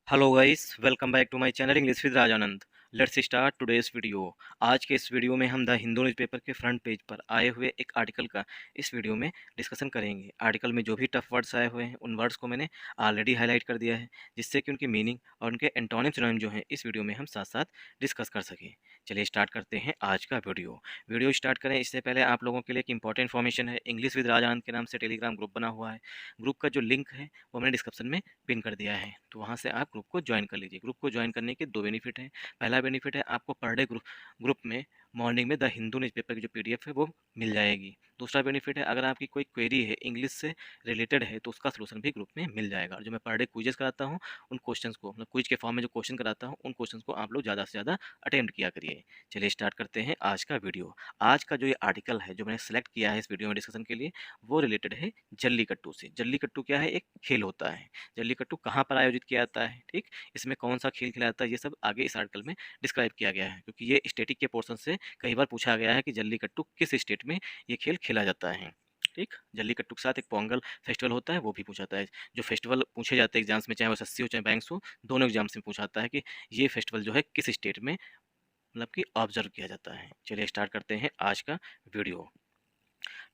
Hello guys, welcome back to my channel English with Rajanand. Let's start today's video. आज के इस video में हम द हिंदू न्यूज़पेपर के फ्रंट पेज पर आए हुए एक आर्टिकल का इस वीडियो में डिस्कशन करेंगे। आर्टिकल में जो भी टफ वर्ड्स आए हुए हैं उन वर्ड्स को मैंने ऑलरेडी हाईलाइट कर दिया है, जिससे कि उनकी मीनिंग और उनके एंटोनिम सिनोनिम जो हैं इस वीडियो में हम साथ साथ डिस्कस कर सकें। चलिए स्टार्ट करते हैं आज का वीडियो स्टार्ट करें इससे पहले आप लोगों के लिए एक इंपॉर्टेंट इन्फॉर्मेशन है। इंग्लिश विद राजानंद के नाम से टेलीग्राम ग्रुप बना हुआ है। ग्रुप का जो लिंक है वो मैंने डिस्क्रिप्शन में पिन कर दिया है, तो वहाँ से आप ग्रुप को ज्वाइन कर लीजिए। ग्रुप को ज्वाइन करने के दो बेनिफिट हैं। पहला बेनिफिट है आपको पर डे ग्रुप में मॉर्निंग में द हिंदू न्यूज़पेपर की जो पीडीएफ है वो मिल जाएगी। दूसरा बेनिफिट है, अगर आपकी कोई क्वेरी है इंग्लिश से रिलेटेड है तो उसका सलूशन भी ग्रुप में मिल जाएगा। और जो मैं पर डे क्विजेस कराता हूँ उन क्वेश्चंस को, मतलब क्विज के फॉर्म में जो क्वेश्चन कराता हूँ उन क्वेश्चंस को आप लोग ज़्यादा से ज़्यादा अटेम्प्ट किया करिए। चलिए स्टार्ट करते हैं आज का वीडियो। आज का जो ये आर्टिकल है जो मैंने सेलेक्ट किया है इस वीडियो में डिस्कशन के लिए, वो रिलेटेड है जल्लीकट्टू से। जल्लीकट्टू क्या है? एक खेल होता है। जल्लीकट्टू कहाँ पर आयोजित किया जाता है, ठीक, इसमें कौन सा खेल खेला जाता है, ये सब आगे इस आर्टिकल में डिस्क्राइब किया गया है, क्योंकि ये स्टेटिक के पोर्शन से कई बार पूछा गया है कि जल्लीकट्टू किस स्टेट में ये खेल खेला जाता है। ठीक, जल्लीकट्टू के साथ एक पोंगल फेस्टिवल होता है, वो भी पूछा जाता है। जो फेस्टिवल पूछे जाते हैं एग्जाम्स में, चाहे वो एसएससी हो चाहे बैंक्स हो, दोनों एग्जाम्स में पूछा जाता है कि ये फेस्टिवल जो है किस स्टेट में मतलब कि ऑब्जर्व किया जाता है। चलिए स्टार्ट करते हैं आज का video.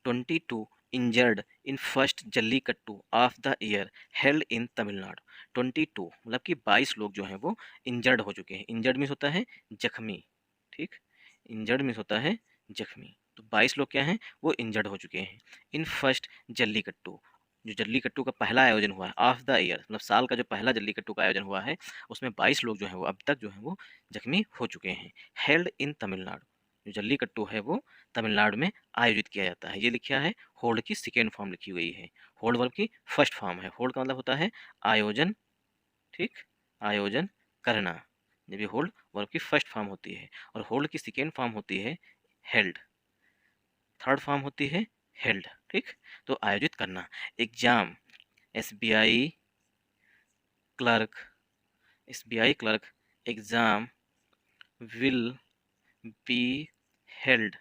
22 injured in first jallikattu of the year held in Tamil Nadu. 22 मतलब कि 22 लोग जो हैं वो इंजर्ड हो चुके हैं। इंजर्ड मीन्स होता है जख्मी, ठीक, इंजर्ड मीन्स होता है जख्मी। तो 22 लोग क्या हैं, वो इंजर्ड हो चुके हैं इन फर्स्ट जल्लीकट्टू। जो जल्लीकट्टू का पहला आयोजन हुआ है ऑफ द ईयर, मतलब साल का जो पहला जल्लीकट्टू का आयोजन हुआ है उसमें 22 लोग जो हैं वो अब तक जो हैं वो जख्मी हो चुके हैं। हेल्ड इन तमिलनाडु, जो जल्लीकट्टू है वो तमिलनाडु में आयोजित किया जाता है। ये लिखा है, होल्ड की सेकेंड फॉर्म लिखी हुई है, होल्ड वर्ब की फर्स्ट फॉर्म है। होल्ड का मतलब होता है आयोजन, ठीक, आयोजन करना, जब ये होल्ड वर्ब की फर्स्ट फॉर्म होती है। और होल्ड की सेकेंड फॉर्म होती है हेल्ड, थर्ड फॉर्म होती है हेल्ड, ठीक। तो आयोजित करना। Exam SBI clerk, SBI clerk exam will be held,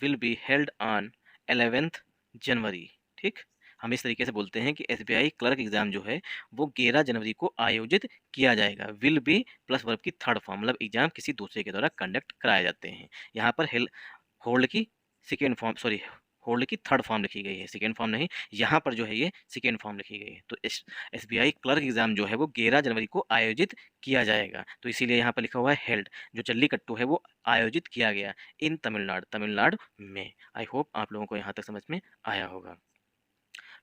will be held on 11th जनवरी, ठीक। हम इस तरीके से बोलते हैं कि एसबीआई क्लर्क एग्जाम जो है वो 11 जनवरी को आयोजित किया जाएगा। विल बी प्लस वर्ब की थर्ड फॉर्म, मतलब एग्जाम किसी दूसरे के द्वारा कंडक्ट कराए जाते हैं। यहाँ पर होल्ड की सेकेंड फॉर्म, सॉरी, होल्ड की थर्ड फॉर्म लिखी गई है, सेकेंड फॉर्म नहीं। यहाँ पर जो है ये सेकेंड फॉर्म लिखी गई है। तो एसबीआई क्लर्क एग्जाम जो है वो 11 जनवरी को आयोजित किया जाएगा, तो इसीलिए यहाँ पर लिखा हुआ है हेल्ड। जो जल्लीकट्टू है वो आयोजित किया गया इन तमिलनाडु, तमिलनाडु में। आई होप आप लोगों को यहाँ तक समझ में आया होगा।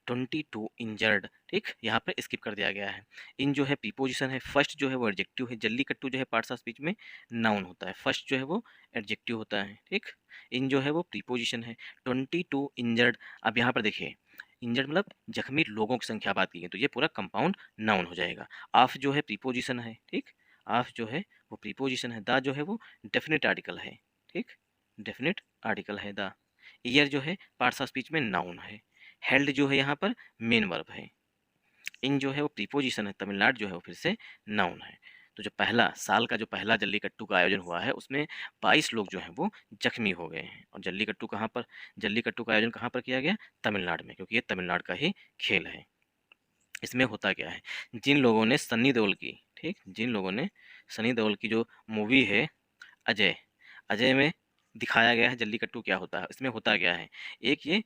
22 इंजर्ड, ठीक, यहाँ पर स्किप कर दिया गया है। इन जो है प्रीपोजिशन है, फर्स्ट जो है वो एडजेक्टिव है। जल्लीकट्टू जो है पार्ट्स ऑफ स्पीच में नाउन होता है, फर्स्ट जो है वो एडजेक्टिव होता है, ठीक। इन जो है वो प्रीपोजिशन है। 22 इंजर्ड, अब यहाँ पर देखिए, इंजर्ड मतलब जख्मी लोगों की संख्या बात की है, तो ये पूरा कंपाउंड नाउन हो जाएगा। ऑफ जो है प्रीपोजिशन है, ठीक, ऑफ जो है वो प्रीपोजिशन है। द जो है वो डेफिनेट आर्टिकल है, ठीक, डेफिनेट आर्टिकल है द। ईयर जो है पार्ट्स ऑफ स्पीच में नाउन है। हेल्ड जो है यहाँ पर मेन वर्ब है। इन जो है वो प्रीपोजिशन है। तमिलनाडु जो है वो फिर से नाउन है। तो जो पहला साल का जो पहला जल्लीकट्टू का आयोजन हुआ है उसमें 22 लोग जो हैं वो जख्मी हो गए हैं। और जल्लीकट्टू कहाँ पर, जल्लीकट्टू का आयोजन कहाँ पर किया गया? तमिलनाडु में, क्योंकि ये तमिलनाडु का ही खेल है। इसमें होता क्या है, जिन लोगों ने सन्नी देओल की, ठीक, जिन लोगों ने सनी देओल की जो मूवी है अजय, अजय में दिखाया गया है जल्लीकट्टू क्या होता है। इसमें होता क्या है, एक ये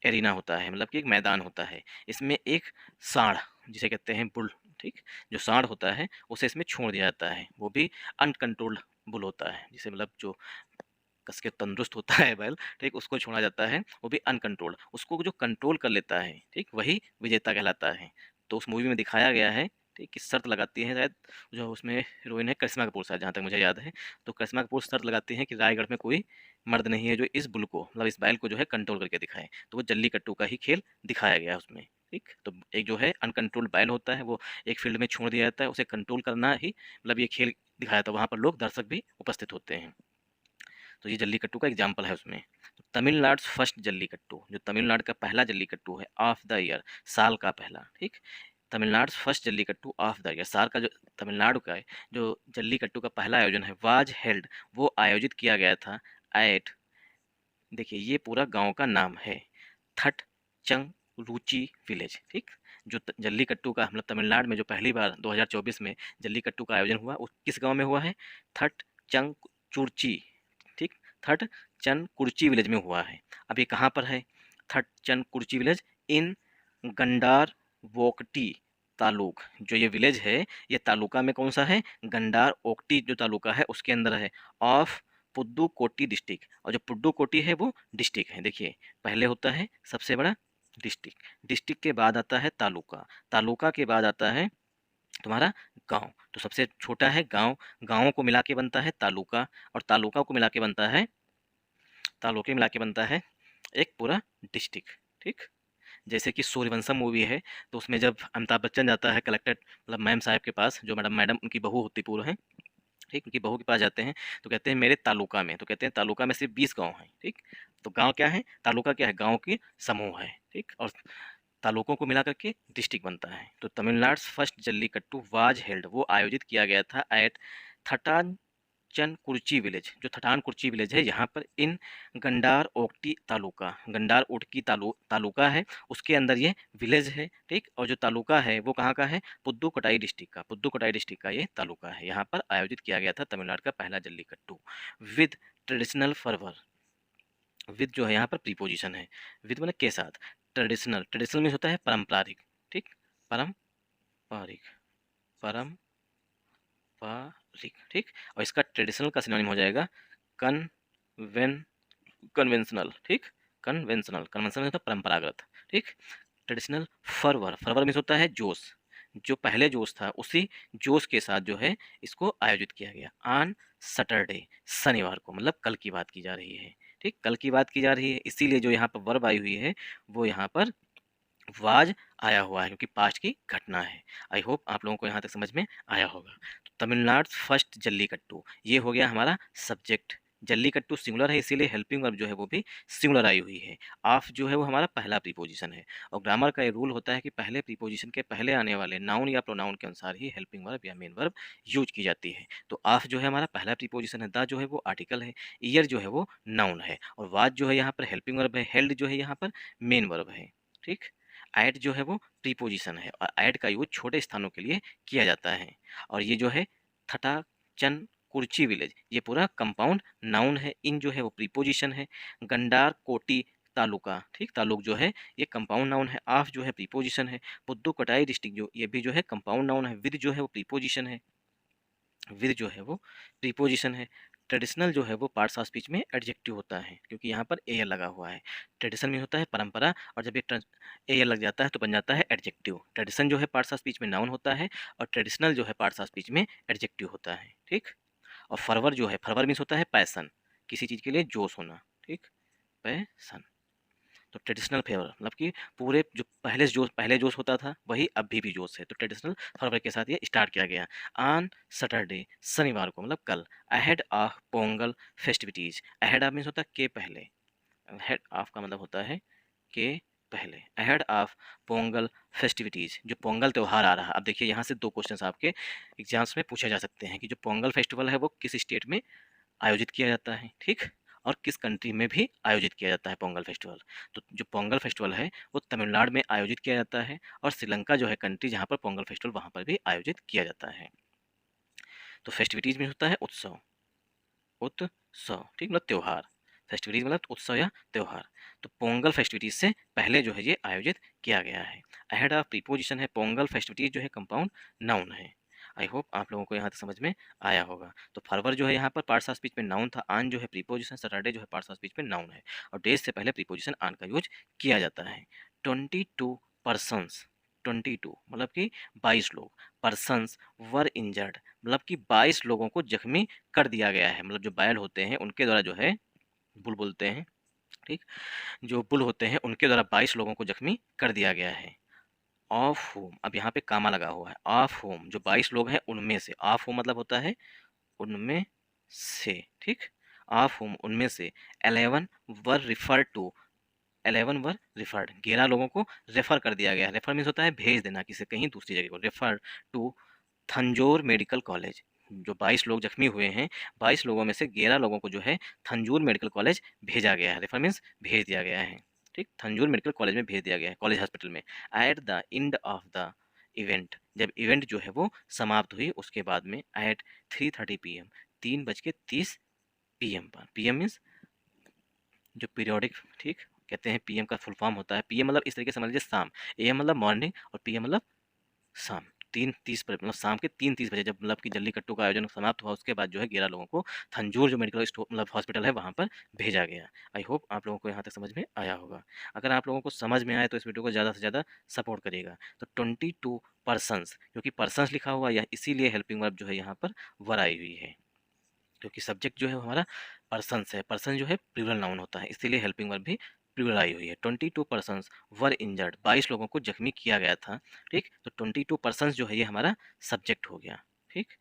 एरिना होता है, मतलब कि एक मैदान होता है। इसमें एक सांड, जिसे कहते हैं बुल, ठीक, जो सांड होता है उसे इसमें छोड़ दिया जाता है। वो भी अनकंट्रोल्ड बुल होता है, जिसे मतलब जो कस के तंदुरुस्त होता है बैल, ठीक, उसको छोड़ा जाता है, वो भी अनकंट्रोल्ड। उसको जो कंट्रोल कर लेता है, ठीक, वही विजेता कहलाता है। तो उस मूवी में दिखाया गया है, ठीक, कि शर्त लगाती है शायद, जो उसमें हीरोइन है करिश्मा कपूर शायद, जहाँ तक मुझे याद है। तो करिश्मा कपूर शर्त लगाती है कि रायगढ़ में कोई मर्द नहीं है जो इस बुल को, मतलब इस बैल को जो है कंट्रोल करके दिखाए। तो वो जल्लीकट्टू का ही खेल दिखाया गया है उसमें, ठीक। तो एक जो है अनकंट्रोल्ड बैल होता है वो एक फील्ड में छोड़ दिया जाता है, उसे कंट्रोल करना ही मतलब ये खेल दिखाया था। वहाँ पर लोग दर्शक भी उपस्थित होते हैं। तो ये जल्लीकट्टू का एग्जाम्पल है उसमें। तो तमिलनाडु फर्स्ट जल्लीकट्टू, जो तमिलनाडु का पहला जल्लीकट्टू है ऑफ द ईयर, साल का पहला, ठीक। Tamil Nadu first jallikattu of the year, साल का जो तमिलनाडु का है, जो जल्लीकट्टू का पहला आयोजन है, वाज हेल्ड, वो आयोजित किया गया था एट, देखिए ये पूरा गांव का नाम है, थट चंग रुचि विलेज, ठीक। जो जल्लीकट्टू का मतलब तमिलनाडु में जो पहली बार 2024 में जल्लीकट्टू का आयोजन हुआ, वो किस गांव में हुआ है? थट चंगचुरची, ठीक, थट चनकुर्ची विलेज में हुआ है। अब ये कहाँ पर है? That Chanakurchi village in Gandar Vokati taluk. जो ये विलेज है, ये तालुका में कौन सा है? गंडार ओकटी जो तालुका है उसके अंदर है, ऑफ पुद्दुकोट्टी डिस्ट्रिक्ट। और जो पुड्डुकोट्टी है वो डिस्ट्रिक्ट है। देखिए, पहले होता है सबसे बड़ा डिस्ट्रिक्ट, डिस्ट्रिक्ट के बाद आता है तालुका, तालुका के बाद आता है तुम्हारा गांव। तो सबसे छोटा है गांव, गांवों को मिला के बनता है तालुका, और तालुका को मिला के बनता है, तालुके मिला के बनता है एक पूरा डिस्ट्रिक्ट, ठीक। जैसे कि सूर्यवंशम मूवी है, तो उसमें जब अमिताभ बच्चन जाता है कलेक्टर मतलब मैम साहब के पास, जो मैडम मैडम उनकी बहू होती पूर्व है, ठीक, उनकी बहू के पास जाते हैं, तो कहते हैं मेरे तालुका में, तो कहते हैं तालुका में सिर्फ 20 गांव हैं, ठीक। तो गांव क्या है? तालुका क्या है? गांव की समूह है, ठीक। और तालुकों को मिला करके डिस्ट्रिक्ट बनता है। तो Tamil Nadu first jallikattu was held, वो आयोजित किया गया था एट थटान चनकुर्ची विलेज। जो थटानकुर्ची विलेज है यहाँ पर इन गंडार ओकटी तालुका, गंडार ओटकी तालुका है, उसके अंदर ये विलेज है, ठीक। और जो तालुका है वो कहाँ का है? पुद्दुकोट्टई डिस्ट्रिक्ट का, पुद्दुकोट्टई डिस्ट्रिक्ट का ये तालुका है। यहाँ पर आयोजित किया गया था तमिलनाडु का पहला jallikattu with traditional fervour. With जो है यहाँ पर प्रीपोजिशन है, विद मतलब के साथ। ट्रेडिशनल, ट्रेडिशनल मीन्स होता है पारंपरिक, ठीक, पारंपरिक, पारंपरिक, ठीक। और इसका ट्रेडिशनल का सिनोनिम हो जाएगा कन्वेन कन्वेंशनल, ठीक, कन्वेंशनल, कन्वेंशनल होता है परंपरागत, ठीक। ट्रेडिशनल फरवर, फरवर मीन्स होता है जोश, जो पहले जोश था उसी जोश के साथ जो है इसको आयोजित किया गया। ऑन सैटरडे, शनिवार को, मतलब कल की बात की जा रही है, ठीक, कल की बात की जा रही है, इसीलिए जो यहाँ पर वर्ब आई हुई है वो यहाँ पर वाज आया हुआ है, क्योंकि पास्ट की घटना है। आई होप आप लोगों को यहाँ तक समझ में आया होगा। तो तमिलनाडु फर्स्ट जल्लीकट्टू, ये हो गया हमारा सब्जेक्ट। जल्लीकट्टू सिंगुलर है, इसीलिए हेल्पिंग वर्ब जो है वो भी सिंगुलर आई हुई है। ऑफ जो है वो हमारा पहला प्रीपोजिशन है, और ग्रामर का ये रूल होता है कि पहले प्रीपोजिशन के पहले आने वाले नाउन या प्रोनाउन के अनुसार ही हेल्पिंग वर्ब या मेन वर्ब यूज की जाती है। तो ऑफ जो है हमारा पहला प्रीपोजिशन है, द जो है वो आर्टिकल है, ईयर जो है वो नाउन है, और वाज जो है यहाँ पर हेल्पिंग वर्ब है, हेल्ड जो है यहाँ पर मेन वर्ब है, ठीक। ऐड जो है वो प्रीपोजिशन है, और ऐड का यूज छोटे स्थानों के लिए किया जाता है। और ये जो है थटा चन कुर्ची विलेज, ये पूरा कंपाउंड नाउन है, इन जो है वो प्रीपोजिशन है, गंडार कोटी तालुका, ठीक, तालुक जो है ये कंपाउंड नाउन है, आफ जो है प्रीपोजिशन है, पुद्दुकोट्टई डिस्ट्रिक्ट जो ये भी जो है कंपाउंड नाउन है, विद जो है वो प्रीपोजिशन है, विद जो है वो प्रीपोजिशन है। ट्रेडिशनल जो है वो पार्ट्स ऑफ स्पीच में एडजेक्टिव होता है, क्योंकि यहाँ पर एयर लगा हुआ है। ट्रेडिशन में होता है परंपरा, और जब ये एयर लग जाता है तो बन जाता है एडजेक्टिव। ट्रेडिशन जो है पार्ट्स ऑफ स्पीच में नाउन होता है, और ट्रेडिशनल जो है पार्ट्स ऑफ स्पीच में एडजेक्टिव होता है, ठीक। और फरवर जो है, फरवर मीन्स होता है पैसन, किसी चीज़ के लिए जोश होना, ठीक, पैसन। तो ट्रेडिशनल फेवर मतलब कि पूरे जो पहले जोश होता था वही अभी भी जोश है, तो ट्रेडिशनल फरवरी के साथ ये स्टार्ट किया गया। ऑन सैटरडे, शनिवार को, मतलब कल, ahead of Pongal festivities. Ahead of means होता है के पहले, हेड ऑफ का मतलब होता है के पहले, अहेड ऑफ पोंगल फेस्टिविटीज, जो पोंगल त्यौहार आ रहा है। अब देखिए यहाँ से दो क्वेश्चन आपके एग्जाम्स में पूछे जा सकते हैं कि जो पोंगल फेस्टिवल है वो किस स्टेट में आयोजित किया जाता है, ठीक, और किस कंट्री में भी आयोजित किया जाता है पोंगल फेस्टिवल। तो जो पोंगल फेस्टिवल है वो तमिलनाडु में आयोजित किया जाता है, और श्रीलंका जो है कंट्री जहाँ पर पोंगल फेस्टिवल वहाँ पर भी आयोजित किया जाता है। तो फेस्टिविटीज में होता है उत्सव, उत्सव, ठीक, मतलब त्यौहार। फेस्टिविटीज मतलब उत्सव या त्यौहार। तो पोंगल फेस्टिविटीज से पहले जो है ये आयोजित किया गया है। अहेड ऑफ प्रीपोजिशन है, पोंगल फेस्टिविटीज जो है कंपाउंड नाउन है। आई होप आप लोगों को यहाँ तक समझ में आया होगा। तो फरवर जो है यहाँ पर पार्ट्स ऑफ स्पीच में नाउन था, आन जो है प्रीपोजिशन, सैटरडे जो है पार्ट्स ऑफ स्पीच में नाउन है, और डेज से पहले प्रीपोजिशन आन का यूज किया जाता है। 22 पर्सनस, 22 मतलब कि 22 लोग, पर्सनस वर इंजर्ड मतलब कि 22 लोगों को जख्मी कर दिया गया है, मतलब जो बैल होते हैं उनके द्वारा जो है, बुल बोलते हैं, ठीक, जो बुल होते हैं उनके द्वारा 22 लोगों को जख्मी कर दिया गया है। ऑफ होम, अब यहाँ पे कामा लगा हुआ है, ऑफ होम जो 22 लोग हैं उनमें से, ऑफ होम मतलब होता है उनमें से, ठीक, ऑफ होम उनमें से 11 वर रिफर टू, 11 वर रिफर्ड 11 लोगों को रेफर कर दिया गया है। रेफर मीन्स होता है भेज देना किसी कहीं दूसरी जगह को, refer to Tanjore medical college. जो 22 लोग जख्मी हुए हैं, 22 लोगों में से 11 लोगों को जो है थंजौर मेडिकल कॉलेज भेजा गया है। रेफर मीन्स भेज दिया गया है। ठीक, थंजौर मेडिकल कॉलेज में भेज दिया गया है, कॉलेज हॉस्पिटल में। At the end of the event, जब इवेंट जो है वो समाप्त हुई उसके बाद में, एट 3:30 PM, 3:30 PM पर, PM मीन्स जो पीरियोडिक, ठीक, कहते हैं PM का फुल फॉर्म होता है, PM मतलब इस तरीके से समझ लीजिए शाम, AM मतलब मॉर्निंग और PM मतलब शाम, 3:30 पर, मतलब शाम के 3:30 बजे जब मतलब कि जल्लीकट्टू का आयोजन समाप्त हुआ उसके बाद जो है 11 लोगों को थंजौर जो मेडिकल स्टोर मतलब हॉस्पिटल है वहाँ पर भेजा गया। आई होप आप लोगों को यहाँ तक समझ में आया होगा। अगर आप लोगों को समझ में आए तो इस वीडियो को ज़्यादा से ज़्यादा सपोर्ट करिएगा। तो 22 पर्सन्स, क्योंकि पर्सन्स लिखा हुआ है इसीलिए हेल्पिंग वर्ब जो है यहाँ पर वर आई हुई है, क्योंकि सब्जेक्ट जो है वो हमारा पर्सन्स है, पर्सन जो है प्लूरल नाउन होता है, इसीलिए हेल्पिंग वर्ब भी प्लूरल आई हुई है। 22 पर्सन्स वर इंजर्ड, 22 लोगों को जख्मी किया गया था। ठीक, तो 22 पर्सन्स जो है ये हमारा सब्जेक्ट हो गया। ठीक,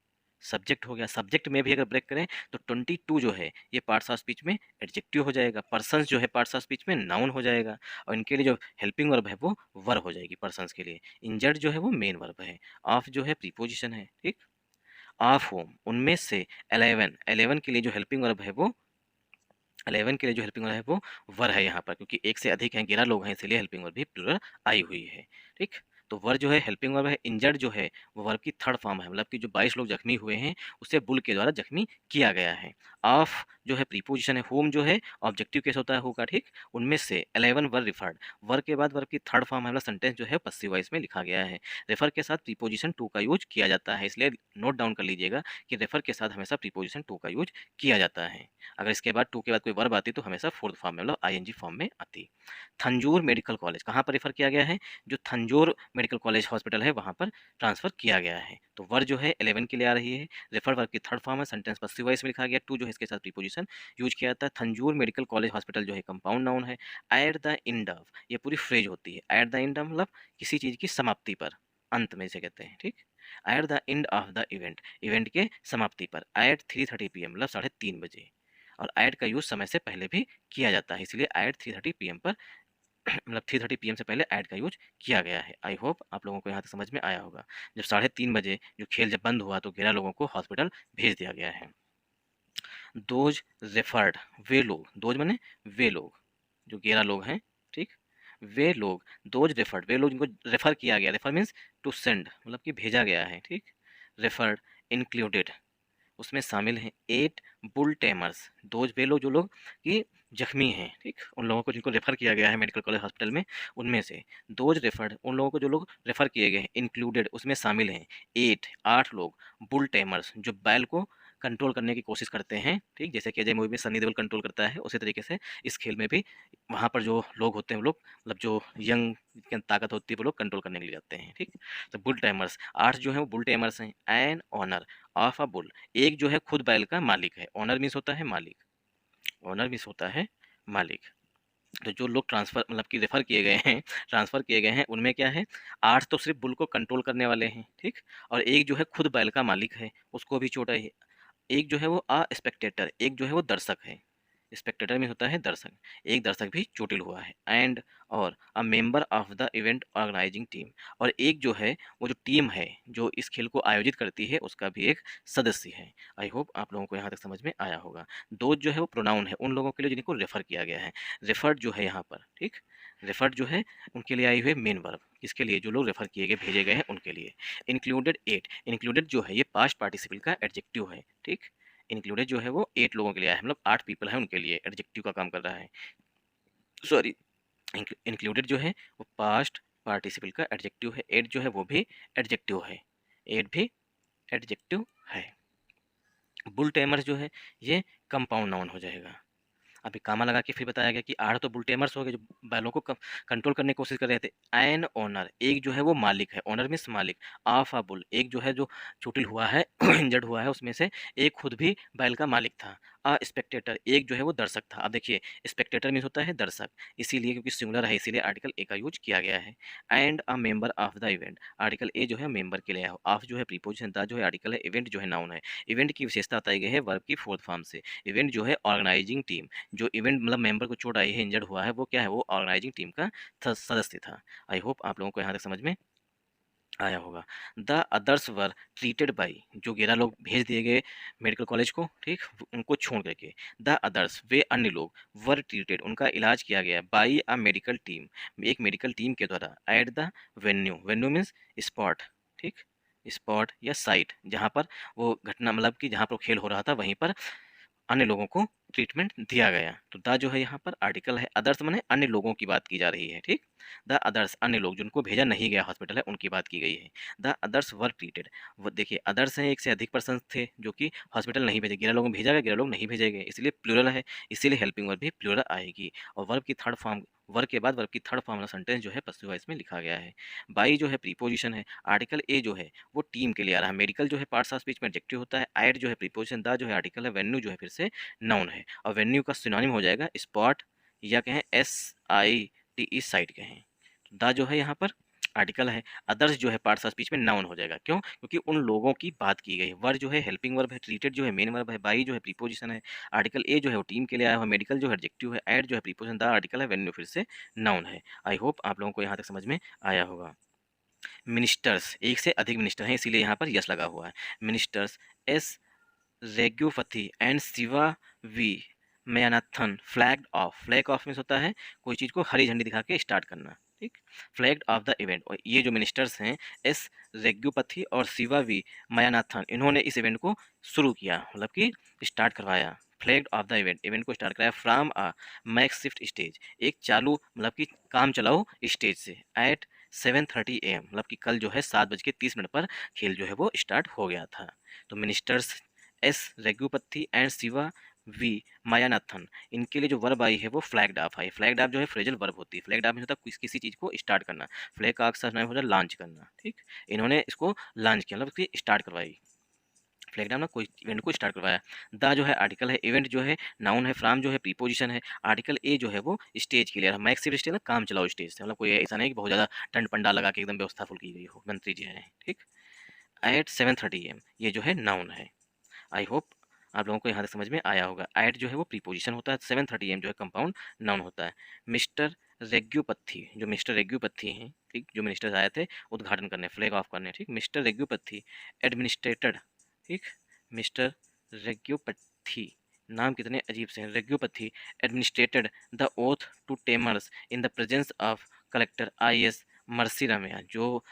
सब्जेक्ट हो गया। सब्जेक्ट में भी अगर ब्रेक करें तो 22 जो है ये पार्ट्स ऑफ स्पीच में एडजेक्टिव हो जाएगा, पर्सन्स जो है पार्ट्स ऑफ स्पीच में नाउन हो जाएगा, और इनके लिए जो हेल्पिंग वर्ब है वो वर्ब हो जाएगी पर्सन्स के लिए। इंजर्ड जो है वो मेन वर्ब है, ऑफ जो है प्रीपोजिशन है। ठीक, ऑफ होम, उनमें से 11, 11 के लिए जो हेल्पिंग वर्ब है वो 11 के लिए जो हेल्पिंग वर्ब है वो वर है यहाँ पर, क्योंकि एक से अधिक हैं, 11 लोग हैं, इसलिए हेल्पिंग वर्ब भी प्लूरल आई हुई है। ठीक, तो वर जो है हेल्पिंग वर्ब है। इंजर्ड जो है वो वर्ब की थर्ड फॉर्म है, मतलब कि जो 22 लोग जख्मी हुए हैं उसे बुल के द्वारा जख्मी किया गया है। ऑफ जो है प्रीपोजिशन है, होम जो है ऑब्जेक्टिव केस होता है होगा। ठीक, उनमें से 11 वर रिफर्ड, वर के बाद वर्ब की थर्ड फॉर्म है, मतलब सेंटेंस जो है पसिव वॉइस में लिखा गया है। रेफर के साथ प्रीपोजिशन टू का यूज किया जाता है, इसलिए नोट डाउन कर लीजिएगा कि रेफर के साथ हमेशा प्रीपोजिशन टू का यूज किया जाता है। अगर इसके बाद टू के बाद कोई वर्ब आती तो हमेशा फोर्थ फॉर्म में, मतलब आईएनजी फॉर्म में आती। थंजौर मेडिकल कॉलेज कहाँ पर रेफर किया गया है? जो थंजौर मेडिकल कॉलेज हॉस्पिटल है वहाँ पर ट्रांसफर किया गया है। तो वर्ब जो है 11 के लिए आ रही है, रेफर वर्ब की थर्ड फॉर्म है, सेंटेंस पसिव वॉइस में लिखा गया, टू जो है इसके साथ प्रीपोजिशन यूज किया जाता है। थंजौर मेडिकल कॉलेज हॉस्पिटल जो है कंपाउंड नाउन है। एट द एंड ऑफ, ये पूरी फ्रेज होती है। एट द एंड ऑफ मतलब किसी चीज की समाप्ति पर, अंत में से कहते हैं। ठीक, at the end of the event, event के समाप्ति पर। एट 3:30 PM मतलब 3:30 बजे। और ऐड का यूज समय से पहले भी किया जाता है, इसलिए ऐड 3:30 PM पर मतलब 3:30 PM से पहले ऐड का यूज किया गया है। आई होप आप लोगों को यहाँ तक समझ में आया होगा। जब 3:30 बजे जो खेल जब बंद हुआ तो 11 लोगों को हॉस्पिटल भेज दिया गया है। दोज रेफर्ड, वे लोग, दोज माने वे लोग, जो 11 लोग हैं। ठीक, वे लोग, दोज रेफर्ड, वे लोग जिनको रेफर किया गया, रेफर मीन्स टू सेंड, मतलब कि भेजा गया है। ठीक, रेफर्ड इंक्लूडेड, उसमें शामिल हैं 8 बुल टेमर्स, दोज वे लोग जो लोग कि जख्मी हैं। ठीक, उन लोगों को जिनको रेफर किया गया है मेडिकल कॉलेज हॉस्पिटल में, उनमें से दोज रेफर्ड, उन लोगों को जो लोग रेफर किए गए हैं, इंक्लूडेड उसमें शामिल हैं 8 लोग, बुल टेमर्स जो बैल को कंट्रोल करने की कोशिश करते हैं। ठीक, जैसे कि अजय मूवी में सनी देओल कंट्रोल करता है, उसी तरीके से इस खेल में भी वहाँ पर जो लोग होते हैं वो लोग, मतलब जो यंग ताकत होती है वो लोग कंट्रोल करने के लिए जाते हैं। ठीक, तो बुल टाइमर्स 8 जो है वो बुल टाइमर्स हैं। An owner of a bull, एक जो है खुद बैल का मालिक है। ऑनर मीन्स होता है मालिक, ऑनर मीन्स होता है मालिक। तो जो लोग ट्रांसफर मतलब कि रेफर किए गए हैं, ट्रांसफर किए गए हैं, उनमें क्या है, 8 तो सिर्फ बुल को कंट्रोल करने वाले हैं। ठीक, और एक जो है खुद बैल का मालिक है, उसको भी चोट है। एक जो है वो स्पेक्टेटर, एक जो है वो दर्शक है। स्पेक्टेटर में होता है दर्शक, एक दर्शक भी चोटिल हुआ है। एंड और a member of the event organising team, और एक जो है वो जो टीम है जो इस खेल को आयोजित करती है उसका भी एक सदस्य है। आई होप आप लोगों को यहाँ तक समझ में आया होगा। दो जो है वो प्रोनाउन है उन लोगों के लिए जिनको रेफर किया गया है। रेफर्ड जो है यहाँ पर, ठीक, रेफर्ड जो है उनके लिए आई हुई मेन वर्ब, इसके लिए जो लोग रेफर किए गए भेजे गए हैं उनके लिए। इंक्लूडेड 8, इंक्लूडेड जो है ये पास्ट पार्टिसिपल का एडजेक्टिव है। ठीक, इंक्लूडेड जो है वो 8 लोगों के लिए आया है, मतलब 8 पीपल है उनके लिए एडजेक्टिव का काम कर रहा है। सॉरी, इंक्लूडेड जो है वो पास्ट पार्टिसिपल का एडजेक्टिव है। 8 जो है वो भी एडजेक्टिव है, 8 भी एडजेक्टिव है। बुल टेमर्स जो है ये कंपाउंड नाउन हो जाएगा। अभी कामा लगा के फिर बताया गया कि 8 तो बुल टेमर्स हो गए जो बैलों को कंट्रोल करने की कोशिश कर रहे थे। एन ओनर, एक जो है वो मालिक है, ओनर मीन्स मालिक। ऑफ अ बुल, एक जो है जो चोटिल हुआ है इंजर्ड हुआ है उसमें से एक खुद भी बैल का मालिक था। अ स्पेक्टेटर, एक जो है वो दर्शक था। अब देखिए स्पेक्टेटर मीन्स होता है दर्शक, इसीलिए क्योंकि सिंगुलर है इसीलिए आर्टिकल ए का यूज किया गया है। And a member of the event, article A जो है मेंबर के लिए है, ऑफ जो है प्रीपोजिशन, द जो है आर्टिकल है, इवेंट जो है नाउन है। इवेंट की विशेषता बताई गई है वर्ब की फोर्थ फॉर्म से। इवेंट जो है ऑर्गेनाइजिंग टीम, जो इवेंट मतलब मेंबर को चोट आई है, इंजर्ड हुआ है, वो क्या है, वो ऑर्गेनाइजिंग टीम का सदस्य था। आई होप आप लोगों को यहाँ तक समझ में आया होगा। The others were treated by, जो 11 लोग भेज दिए गए मेडिकल कॉलेज को, ठीक, उनको छोड़ करके। द अदर्स, वे अन्य लोग, वर ट्रीटेड, उनका इलाज किया गया बाई अ मेडिकल टीम, एक मेडिकल टीम के द्वारा, at the venue, venue means spot, ठीक, स्पॉट या साइट जहाँ पर वो घटना मतलब कि जहाँ पर खेल हो रहा था वहीं पर अन्य लोगों को ट्रीटमेंट दिया गया। तो द जो है यहाँ पर आर्टिकल है, अदर्स माने अन्य लोगों की बात की जा रही है, ठीक। द अदर्स, अन्य लोग जिनको भेजा नहीं गया हॉस्पिटल है उनकी बात की गई है। द अदर्स वर ट्रीटेड, वो देखिए अदर्स हैं, एक से अधिक पर्सन थे जो कि हॉस्पिटल नहीं भेजे, 11 लोगों को भेजा गया, 11 लोग नहीं भेजे गए, इसलिए प्लूरल है, इसीलिए हेल्पिंग वर्ब भी प्लूरल आएगी। और वर्ब की थर्ड फॉर्म, वर्ब के बाद वर्ब की थर्ड फॉर्म वाला सेंटेंस जो है पसिव वॉइस में लिखा गया है। बाई जो है प्रीपोजिशन है, आर्टिकल ए जो है वो टीम के लिए आ रहा है, मेडिकल जो है पार्ट्स ऑफ स्पीच में एडजेक्टिव होता है, एट जो है प्रीपोजिशन, द जो है आर्टिकल है, वेन्यू जो है फिर से नाउन है। और वेन्यू का सिनोनिम हो जाएगा स्पॉट, या कहें SITE, साइट कहें। द जो है यहाँ पर आर्टिकल है, अदर्स जो है पार्ट्स ऑफ स्पीच में नाउन हो जाएगा, क्यों, क्योंकि उन लोगों की बात की गई है। वर्ब जो है हेल्पिंग वर्ब है, ट्रीटेड जो है मेन वर्ब है, बाई जो है प्रीपोजिशन है, आर्टिकल ए जो है वो टीम के लिए आया हुआ, मेडिकल जो है एडजेक्टिव है, एट जो है प्रीपोजिशन, द आर्टिकल है, वेन्यू फिर से नाउन है। आई होप आप लोगों को यहाँ तक समझ में आया होगा। मिनिस्टर्स, एक से अधिक मिनिस्टर हैं इसीलिए यहाँ पर यस लगा हुआ है। Ministers S Regupathy and Siva V Meyyanathan flagged off, flag off means होता है कोई चीज़ को हरी झंडी दिखा के स्टार्ट करना, ठीक, फ्लैग्ड ऑफ द इवेंट। और ये जो मिनिस्टर्स हैं एस रेग्युपथी और शिवा वी मयानाथन, इन्होंने इस इवेंट को शुरू किया, मतलब कि स्टार्ट करवाया। Flagged of the event, event को स्टार्ट कराया from a max shift stage, एक चालू मतलब कि काम चलाओ स्टेज से, एट 7:30 AM, मतलब कि कल जो है 7:30 पर खेल जो है वो स्टार्ट हो गया था। तो ministers S Regupathy and Siva V Meyyanathan, इनके लिए जो वर्ब आई है वो फ्लैग्ड ऑफ आई। फ्लैग्ड ऑफ जो है फ्रेजल वर्ब होती है, फ्लैग्ड ऑफ होता है किसी चीज़ को स्टार्ट करना, फ्लैग का अक्सर नाम हो जाए लॉन्च करना, ठीक। इन्होंने इसको लॉन्च किया, मतलब कि स्टार्ट करवाई, फ्लैग डाउन ना कोई इवेंट को स्टार्ट करवाया। द जो है आर्टिकल है, इवेंट जो है नाउन है, फ्राम जो है प्रीपोजिशन है, आर्टिकल ए जो है वो स्टेज के लिए, मैक्स शिफ्ट स्टेज ना काम चलाओ स्टेज से, मतलब कोई ऐसा नहीं कि बहुत ज़्यादा टंड पंडा लगा के एकदम व्यवस्था फुल की गई हो, मंत्री जी हैं, ठीक। एट 7:30 AM, ये जो है नाउन है। आई होप आप लोगों को यहाँ तक समझ में आया होगा। एट जो है वो प्रीपोजिशन होता है, 7:30 AM जो है कंपाउंड नाउन होता है। मिस्टर रेग्युपथी, जो मिस्टर रेग्युपथी हैं, ठीक, जो मिनिस्टर्स आए थे उद्घाटन करने, फ्लैग ऑफ करने, ठीक, मिस्टर रेग्युपथी एडमिनिस्ट्रेटेड, ठीक, मिस्टर रेग्युपथी, नाम कितने अजीब से हैं, Regupathy administrated the oath to tamers in the presence of collector IS Mercy Ramya, जो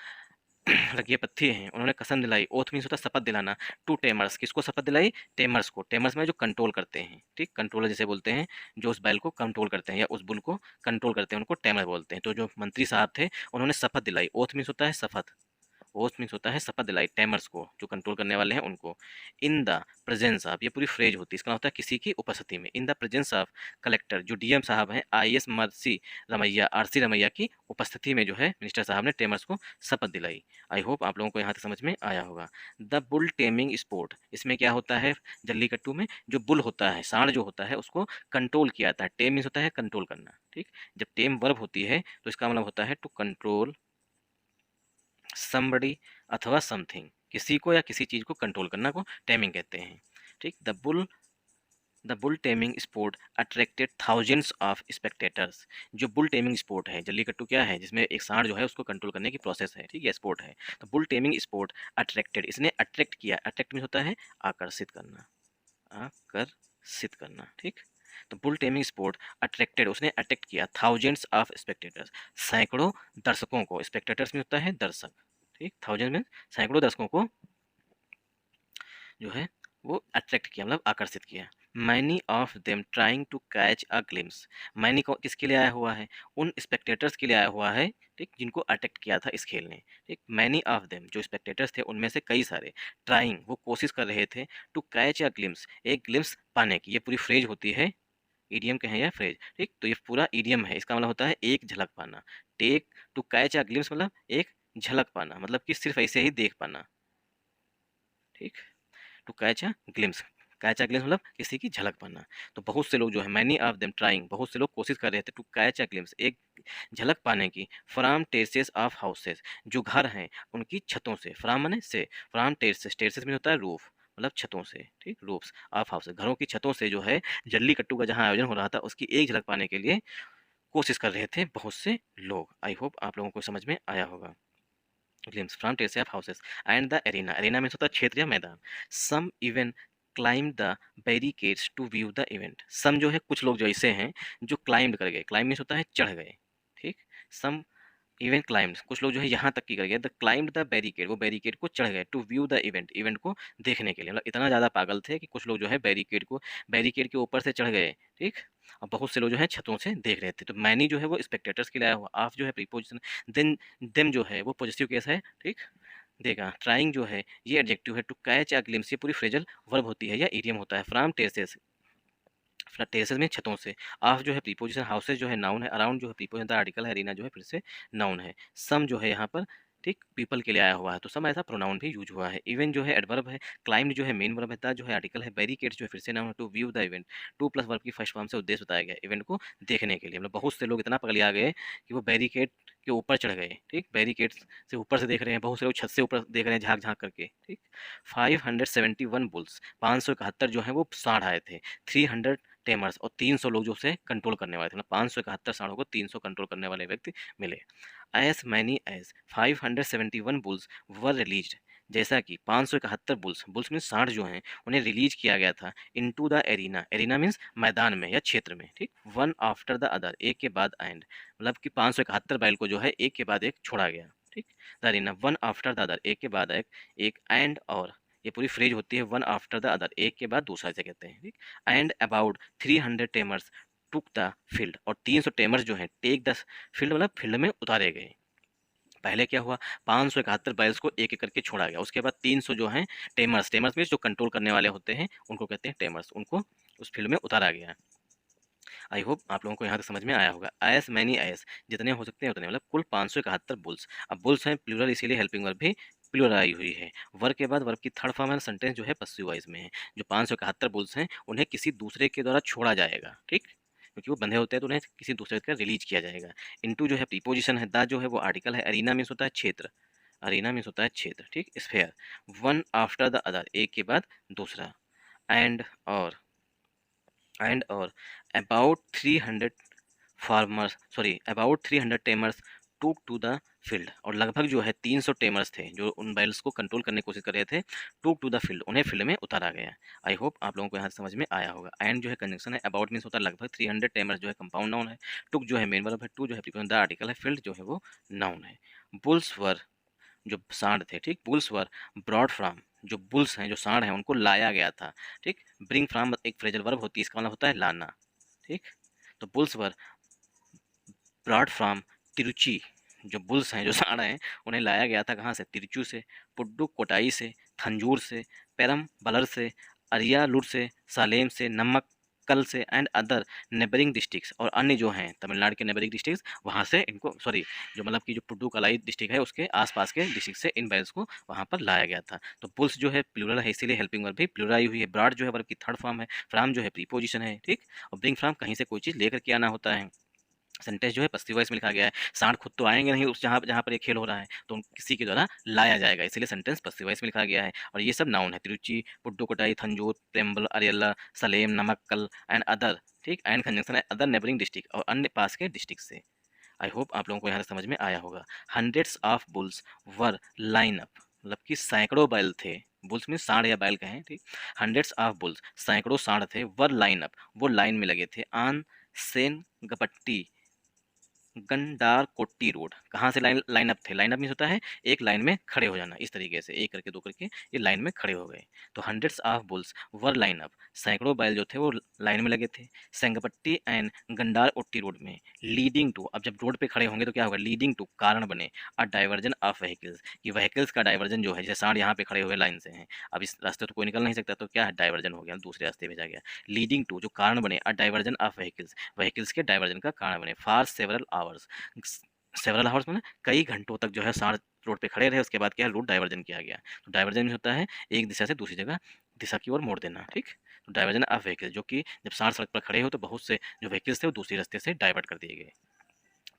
रज्ञपति हैं उन्होंने कसम दिलाई, ओथ मीन्स होता है शपथ दिलाना, टू टेमर्स, किसको शपथ दिलाई, टेमर्स को, टेमर्स में जो कंट्रोल करते हैं, ठीक, कंट्रोलर जैसे बोलते हैं, जो उस बैल को कंट्रोल करते हैं या उस बुल को कंट्रोल करते हैं उनको टेमर बोलते हैं। तो जो मंत्री साहब थे उन्होंने शपथ दिलाई, ओथ मीन्स होता है शपथ, ओथ मीन्स होता है शपथ दिलाई, टेमर्स को जो कंट्रोल करने वाले हैं उनको। इन द प्रेजेंस ऑफ, ये पूरी फ्रेज होती है, इसका होता है किसी की उपस्थिति में। In the presence of collector, जो DM साहब हैं IS Mercy Ramaiah, RC Ramaiah की उपस्थिति में जो है मिनिस्टर साहब ने टेमर्स को शपथ दिलाई। आई होप आप लोगों को यहाँ तक समझ में आया होगा। द बुल टेमिंग स्पोर्ट, इसमें क्या होता है, जल्लीकट्टू में जो बुल होता है, सांड जो होता है उसको कंट्रोल किया जाता है, टेम मीन्स होता है कंट्रोल करना, ठीक। जब टेम वर्ब होती है तो इसका मतलब होता है टू कंट्रोल समबडी अथवा समथिंग, किसी को या किसी चीज को कंट्रोल करना को टेमिंग कहते हैं, ठीक। The bull taming sport attracted thousands of spectators, जो बुल टेमिंग स्पोर्ट है, जल्लीकट्टू क्या है, जिसमें एक सांड जो है उसको कंट्रोल करने की प्रोसेस है, ठीक है, स्पोर्ट है। तो बुल टेमिंग स्पोर्ट अट्रैक्टेड, इसने अट्रैक्ट किया, अट्रैक्ट मीन होता है आकर्षित करना, आकर्षित करना, ठीक। तो बुल टेमिंग स्पोर्ट अट्रैक्टेड, उसने अट्रैक्ट किया थाउजेंड्स ऑफ स्पेक्टेटर्स, सैकड़ों दर्शकों को, स्पेक्टेटर्स में होता है दर्शक, ठीक, थाउजेंड में सैकड़ों दर्शकों को जो है वो अट्रैक्ट किया, मतलब आकर्षित किया। Many of them trying to catch a glimpse, many को किसके लिए आया हुआ है, उन स्पेक्टेटर्स के लिए आया हुआ है, ठीक, जिनको अट्रैक्ट किया था इस खेल ने, ठीक। मैनी ऑफ देम, जो स्पेक्टेटर्स थे उनमें से कई सारे, ट्राइंग वो कोशिश कर रहे थे, टू कैच अ ग्लिम्स, एक ग्लिम्स पाने की, ये पूरी फ्रेज होती है, ईडियम कहें या फ्रेज, ठीक। तो ये पूरा ईडियम है, इसका मतलब होता है एक झलक पाना, take to catch a glimpse मतलब एक झलक पाना, मतलब कि सिर्फ ऐसे ही देख पाना, ठीक। To catch a glimpse, catch a glimpse मतलब किसी की झलक पाना। तो बहुत से लोग जो है, मैनी ऑफ देम ट्राइंग, बहुत से लोग कोशिश कर रहे थे, टू कैच अ ग्लिम्स, एक झलक पाने की, फ्रॉम टेरेसेस ऑफ हाउसेस, जो घर हैं उनकी छतों से, फ्रॉम माने से, फ्रॉम टेरेसेस, टेरेसेस में होता है रूफ, मतलब छतों से, ठीक, रूफ्स ऑफ हाउसेस, घरों की छतों से जो है जल्लीकट्टू का जहाँ आयोजन हो रहा था उसकी एक झलक पाने के लिए कोशिश कर रहे थे बहुत से लोग। आई होप आप लोगों को समझ में आया होगा। Glimpse from terrace of houses and the arena, arena means होता है क्षेत्र या मैदान। Some even climb the barricades to view the event, some जो है कुछ लोग जो ऐसे हैं जो क्लाइंब कर गए, क्लाइंब मीन्स होता है चढ़ गए, ठीक। सम इवन क्लाइम्ड, कुछ लोग जो है यहाँ तक की कर गए, द क्लाइम्ड द बैरिकेड, वो बैरिकेड को चढ़ गए, to view the event, event को देखने के लिए, मतलब इतना ज़्यादा पागल थे कि कुछ लोग जो है बैरिकेड को, बैरिकेड के ऊपर से चढ़ गए, ठीक। और बहुत से लोग जो है छतों से देख रहे थे। तो मैनी जो है वो स्पेक्टेटर्स के लिए आया हुआ, ऑफ जो है प्रीपोजिशन, देन देम जो है वो पॉजिटिव केस है, ठीक। देखा ट्राइंग जो है ये एडजेक्टिव है, टू कैच अ ग्लिम्स ये पूरी फ्रेजल वर्ब होती है या इडियम होता है। फ्रॉम टेरेसेस, टेरेसेस में छतों से, ऑफ जो है प्रीपोजिशन, हाउसेज जो है नाउन है, अराउंड जो है प्रीपोजिशन था आर्टिकल है, रीना जो है फिर से नाउन है। सम जो है यहाँ पर ठीक पीपल के लिए आया हुआ है, तो सम ऐसा प्रोनाउन भी यूज हुआ है। इवन जो है एडवर्ब है, क्लाइम्ड जो है मेन वर्ब है, द जो है आर्टिकल है, बैरिकेड जो है फिर से नाउन है, to view the event, to plus verb की फर्स्ट फॉर्म से उद्देश्य बताया गया इवेंट को देखने के लिए। मतलब बहुत से लोग इतना पगलिया गए कि वो बैरिकेड के ऊपर चढ़ गए, ठीक। बैरिकेड से ऊपर से देख रहे हैं, बहुत से लोग छत से ऊपर देख रहे हैं झांक झांक करके, ठीक। 571 बुल्स, 571 जो है वो सांड आए थे, 300 टेमर्स और 300 लोग जो उसे कंट्रोल करने वाले थे, मतलब 571 सांडों को 300 कंट्रोल करने वाले व्यक्ति मिले। एज मैनी एज 571 बुल्स वर रिलीज्ड, जैसा कि 571 बुल्स, बुल्स मीन्स सांड जो हैं उन्हें रिलीज किया गया था into the arena, arena means मैदान में या क्षेत्र में, ठीक। वन आफ्टर द अदर, एक के बाद एंड, मतलब कि 571 बैल को जो है एक के बाद एक छोड़ा गया, ठीक। The arena, one after the other, एक के बाद एक एंड और, ये पूरी फ्रेज होती है वन आफ्टर द अदर, एक के बाद दूसरा से कहते हैं, ठीक। And about 300 tamers took the field, और 300 टेमर्स जो हैं टेक द फील्ड, मतलब फील्ड में उतारे गए। पहले क्या हुआ, 571 बैल्स को एक एक करके छोड़ा गया, उसके बाद 300 जो हैं टेमर्स, टेमर्स मीन्स जो कंट्रोल करने वाले होते हैं उनको कहते हैं टेमर्स, उनको उस फील्ड में उतारा गया। आई होप आप लोगों को यहाँ तक समझ में आया होगा। एस मैनी एस, जितने हो सकते हैं उतने, मतलब कुल 571 बुल्स। अब बुल्स हैं प्लूरल, इसीलिए हेल्पिंग वर्ब भी प्लूरल आई हुई है। वर्ब के बाद वर्ब की थर्ड फॉर्म है, सेंटेंस जो है पस्सिव वॉइस में है। जो 571 बुल्स हैं उन्हें किसी दूसरे के द्वारा छोड़ा जाएगा, ठीक, क्योंकि वो बंधे होते हैं तो उन्हें किसी दूसरे का रिलीज किया जाएगा। इनटू जो है प्रीपोजिशन है, द जो है वो आर्टिकल है, अरीना मीन्स होता है क्षेत्र, अरीना मीन्स होता है क्षेत्र, ठीक। Sphere, one after the other, एक के बाद दूसरा। एंड और, एंड और about 300 farmers, sorry about 300 tamers टूक टू द फील्ड, और लगभग जो है 300 टेमर्स थे जो उन बैल्स को कंट्रोल करने की कोशिश कर रहे थे, टूक टू द फील्ड, उन्हें फील्ड में उतारा गया। आई होप आप लोगों को यहाँ समझ में आया होगा। एंड जो है कंजंक्शन है, अबाउट मीन्स होता है लगभग, 300 टेमर्स जो है कंपाउंड नाउन है, टुक जो है मेन वर्ब है, टू जो है प्रीपोजिशन, द आर्टिकल है, फील्ड जो है वो नाउन है। बुल्स वर, जो सांड थे, ठीक, बुल्स वर ब्रॉड फ्राम, जो बुल्स हैं जो सांड हैं उनको लाया गया था, ठीक। ब्रिंग फ्राम एक फ्रेजल वर्ब होती है, इसका मतलब होता है लाना, ठीक। तो bulls were broad from Tiruchi, जो बुल्स हैं जो सांड हैं उन्हें लाया गया था कहाँ से, तिरुचु से, पुड्डू कोटाई से, थंजूर से, पेरम बलर से, अरियालुर से, सालेम से, नमक्कल से एंड अदर नेबरिंग डिस्ट्रिक्ट्स, और अन्य जो हैं तमिलनाडु के नेबरिंग डिस्ट्रिक्ट्स वहाँ से इनको, सॉरी जो मतलब कि जो पुड्डू कलाई डिस्ट्रिक्ट है उसके आसपास के डिस्ट्रिक्ट से इन बैल्स को वहाँ पर लाया गया था। तो बुल्स जो है प्लूरल है, इसीलिए हेल्पिंग वर्ब भी प्लूरल आई हुई है। ब्रॉड जो है वर्ब की थर्ड फॉर्म है, फ्राम जो है प्रीपोजिशन है, ठीक। और ब्रिंग फ्राम कहीं से कोई चीज़ लेकर के आना होता है। सेंटेंस जो है पस्सिव वॉइस में लिखा गया है, सांड खुद तो आएंगे नहीं उस जहाँ जहाँ पर ये खेल हो रहा है, तो किसी के द्वारा लाया जाएगा, इसीलिए सेंटेंस पस्सिव वॉइस में लिखा गया है। और ये सब नाउन है, तिरुचि, पुड्डुकोट्टाई, थंजूर, प्रेम्बल, अरियल्ला, सलेम, नमक्कल एंड अदर, ठीक। एंड कंजंक्शन है अदर नेबरिंग डिस्ट्रिक्ट, और अन्य पास के डिस्ट्रिक्ट से। आई होप आप लोगों को यहाँ समझ में आया होगा। Hundreds of bulls were line up, मतलब कि सैकड़ों बैल थे, बुल्स में सांड या बैल कहें, ठीक। हंड्रेड्स ऑफ बुल्स, सैकड़ों सांड थे, वर लाइन अप, वो लाइन में लगे थे, ऑन सेन गपट्टी गंडार कोट्टी रोड, कहाँ से लाइन लाइन अप थे, लाइन अप मीन्स होता है एक लाइन में खड़े हो जाना, इस तरीके से एक करके दो करके ये लाइन में खड़े हो गए। तो hundreds of bulls were line up, सैकड़ों बैल जो थे वो लाइन में लगे थे, सेंगपट्टी एंड गंडार ओट्टी रोड में, लीडिंग टू, अब जब रोड पे खड़े होंगे तो क्या होगा, लीडिंग टू कारण बने, अ डाइवर्जन ऑफ व्हीकल्स, ये व्हीकल्स का डाइवर्जन जो है, जैसे सांड यहाँ पे खड़े हुए लाइन से हैं, अब इस रास्ते तो कोई निकल नहीं सकता, तो क्या है, डाइवर्जन हो गया, दूसरे रास्ते भेजा गया। लीडिंग टू जो कारण बने, अ डाइवर्जन ऑफ व्हीकल्स, व्हीकल्स के डाइवर्जन का कारण बने, for several hours, several hours में कई घंटों तक जो है सांड रोड पे खड़े रहे, उसके बाद क्या है, रूट डाइवर्जन किया गया। तो डाइवर्जन में होता है एक दिशा से दूसरी जगह दिशा की ओर मोड़ देना, ठीक। तो डाइवर्जन ऑफ व्हीकल, जो कि जब सांड सड़क पर खड़े हो तो बहुत से जो व्हीकल्स थे वो दूसरे रास्ते से डाइवर्ट कर दिए गए।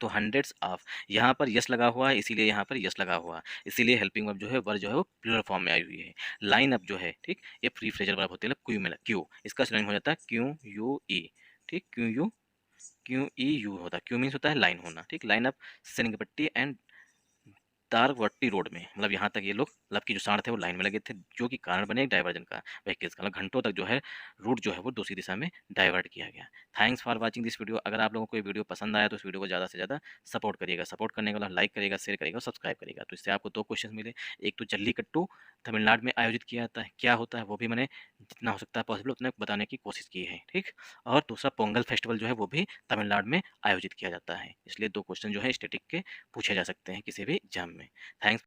तो हंड्रेड्स ऑफ, यहाँ पर यस लगा हुआ है इसीलिए यहाँ पर यस लगा हुआ है, इसीलिए हेल्पिंग वर्ब जो है वर्ब जो है वो प्लूरल फॉर्म में आई हुई है। लाइन अप जो है, ठीक, ये प्री फ्रेजल वर्ब होती है, क्यू में, क्यू इसका सिनोनिम हो जाता है क्यू यू ई, ठीक, Q U, Q E U होता है, क्यू मीन्स होता है लाइन होना, ठीक। लाइन अप सेनापति एंड दारवट्टी रोड में, मतलब यहाँ तक ये लोग, मतलब की जो सांड थे वो लाइन में लगे थे, जो कि कारण बने एक डाइवर्जन का व्हीकल्स का, मतलब घंटों तक जो है रूट जो है वो दूसरी दिशा में डाइवर्ट किया गया। Thanks for watching this video. अगर आप लोगों को ये वीडियो पसंद आया तो इस वीडियो को ज़्यादा से ज़्यादा सपोर्ट करिएगा। सपोर्ट करने के बाद लाइक करिएगा, शेयर करिएगा और सब्सक्राइब करिएगा। तो इससे आपको दो क्वेश्चन मिले। एक तो जल्लीकट्टू तमिलनाडु में आयोजित किया जाता है, क्या होता है वो भी मैंने जितना हो सकता है पॉसिबल उतना बताने की कोशिश की है, ठीक। और दूसरा पोंगल फेस्टिवल जो है वो भी तमिलनाडु में आयोजित किया जाता है। इसलिए दो क्वेश्चन जो है स्टैटिक के पूछे जा सकते हैं किसी भी एग्जाम में। थैंक्स।